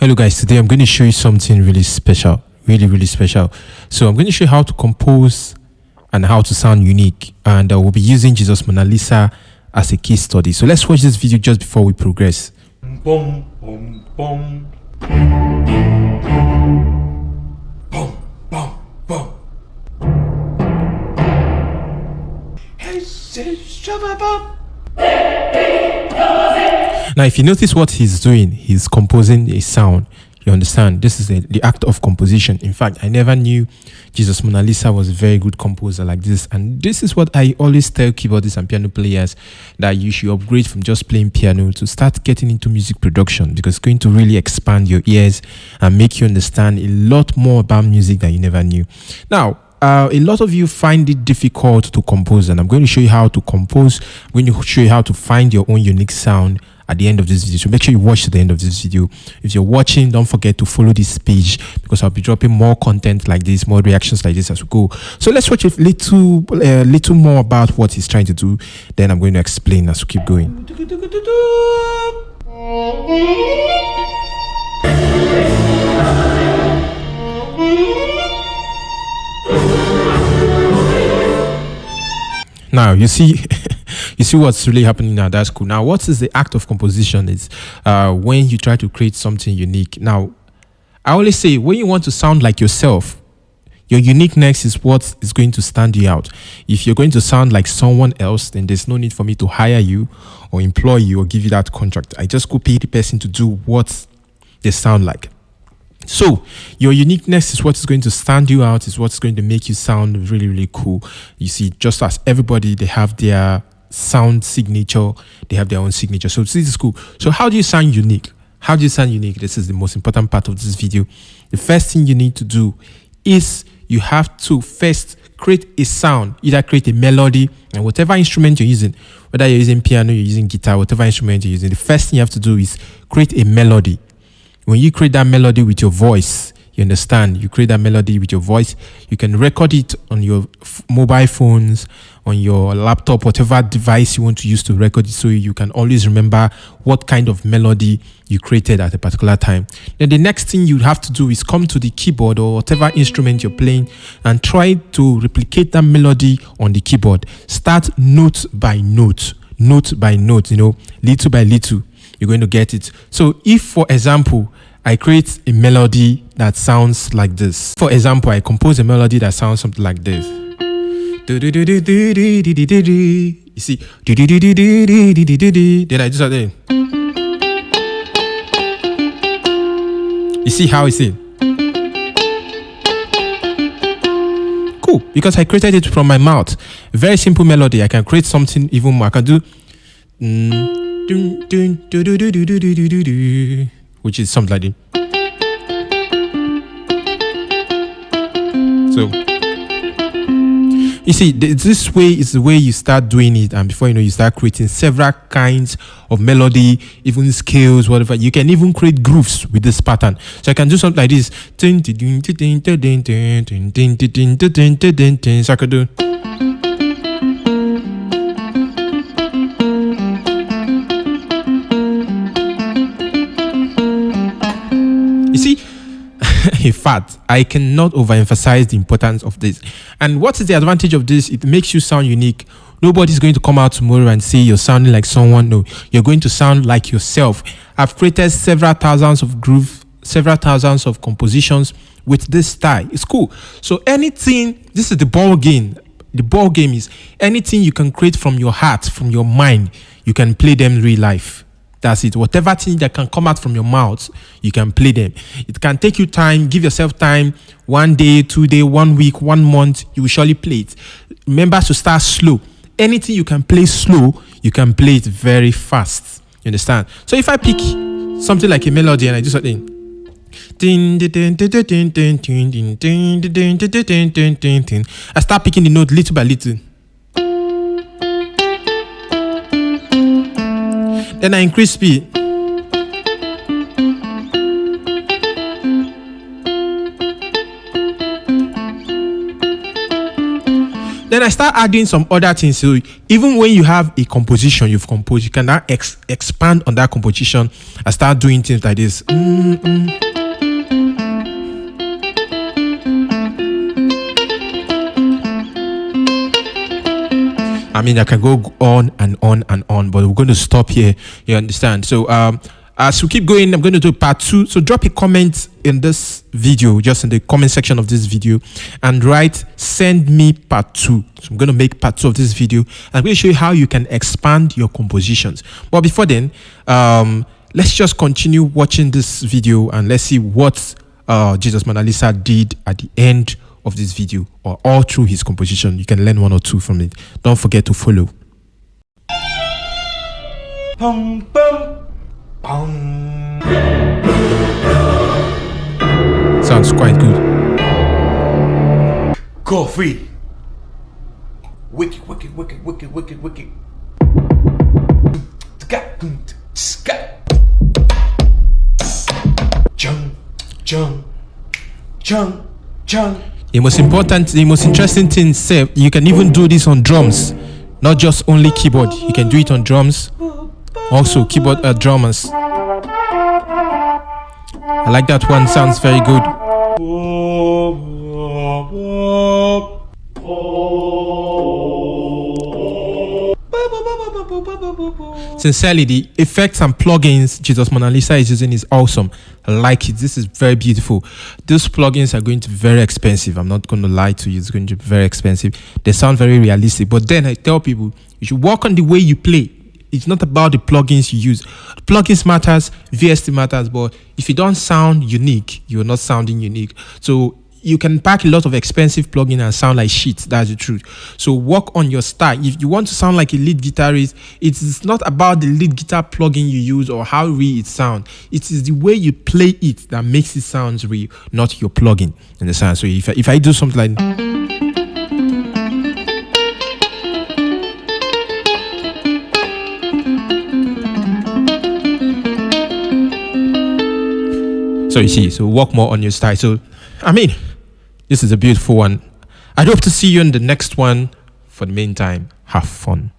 Hello guys, today I'm going to show you something really special, really special. So I'm going to show you how to compose and how to sound unique, and we'll be using Jesus Mona Lisa as a case study. So let's watch this video just before we progress. Boom, boom, boom. Boom, boom, boom. Hey, shabba. Now, if you notice what he's doing, he's composing a sound. You understand? This is the act of composition. In fact, I never knew Jesus Mona Lisa was a very good composer like this. And this is what I always tell keyboardists and piano players, that you should upgrade from just playing piano to start getting into music production, because it's going to really expand your ears and make you understand a lot more about music that you never knew. Now, a lot of you find it difficult to compose, and I'm going to show you how to compose. I'm going to show you how to find your own unique sound at the end of this video. So make sure you watch to the end of this video. If you're watching, don't forget to follow this page, because I'll be dropping more content like this, more reactions like this as we go. So let's watch a little more about what he's trying to do. Then I'm going to explain as we keep going. Now you see you see what's really happening now. That's cool. Now, what is the act of composition? Is when you try to create something unique. Now, I always say, when you want to sound like yourself, your uniqueness is what is going to stand you out. If you're going to sound like someone else, then there's no need for me to hire you or employ you or give you that contract. I just go pay the person to do what they sound like. So your uniqueness is what is going to stand you out, is what's going to make you sound really cool. You see, just as everybody, they have their sound signature, they have their own signature. So this is cool. So how do you sound unique? How do you sound unique? This is the most important part of this video. The first thing you need to do is you have to first create a sound, either create a melody, and whatever instrument you're using, whether you're using piano, you're using guitar, whatever instrument you're using, the first thing you have to do is create a melody. When you create that melody with your voice, you understand, you create that melody with your voice, you can record it on your mobile phones, on your laptop, whatever device you want to use to record it, so you can always remember what kind of melody you created at a particular time. Then the next thing you have to do is come to the keyboard or whatever instrument you're playing and try to replicate that melody on the keyboard. Start note by note, little by little. You're going to get it. So if, for example, I create a melody that sounds like this. For example, I compose a melody that sounds something like this. You see, then I do something. You see how it's in? Cool, because I created it from my mouth. Very simple melody. I can create something even more. I can do which is something like this. So you see, this way is the way you start doing it, and before you know, you start creating several kinds of melody, even scales, whatever. You can even create grooves with this pattern. So I can do something like this. So I could do. You see, in fact, I cannot overemphasize the importance of this. And what is the advantage of this? It makes you sound unique. Nobody's going to come out tomorrow and say you're sounding like someone. No, you're going to sound like yourself. I've created several thousands of grooves, several thousands of compositions with this style. It's cool. So anything, this is the ball game. The ball game is anything you can create from your heart, from your mind, you can play them in real life. That's it. Whatever thing that can come out from your mouth, you can play them. It can take you time. Give yourself time. 1 day, 2 days, 1 week, 1 month. You will surely play it. Remember to start slow. Anything you can play slow, you can play it very fast. You understand? So if I pick something like a melody and I do something, I start picking the note little by little. Then I increase speed. Then I start adding some other things. So even when you have a composition you've composed, you can now expand on that composition and start doing things like this. I mean, I can go on and on and on, but we're going to stop here. You understand? So as we keep going, I'm going to do part 2. So drop a comment in this video, just in the comment section of this video, and write "send me part 2." So I'm going to make part 2 of this video. I'm going to show you how you can expand your compositions. But before then, let's just continue watching this video and let's see what Jesus Mona Lisa did at the end of this video, or all through his composition. You can learn 1 or 2 from it. Don't forget to follow. Bum, bum, bum. Sounds quite good. Coffee. Wicked, wicked, wicked, wicked, wicked, wicked. Chung, chung, chung, chung. The most interesting thing, say, you can even do this on drums, not just only keyboard. You can do it on drums, also keyboard drummers. I like that one, sounds very good. Sincerely, the effects and plugins Jesus Mona Lisa is using is awesome. I like it. This is very beautiful. These plugins are going to be very expensive. I'm not going to lie to you. It's going to be very expensive. They sound very realistic. But then I tell people, you should work on the way you play. It's not about the plugins you use. Plugins matters, VST matters, but if you don't sound unique, you're not sounding unique. So you can pack a lot of expensive plugin and sound like shit. That's the truth. So work on your style. If you want to sound like a lead guitarist, it's not about the lead guitar plugin you use or how real it sounds. It is the way you play it that makes it sound real, not your plugin. Understand? So if I do something like, so you see, so work more on your style. So I mean, this is a beautiful one. I hope to see you in the next one. For the meantime, have fun.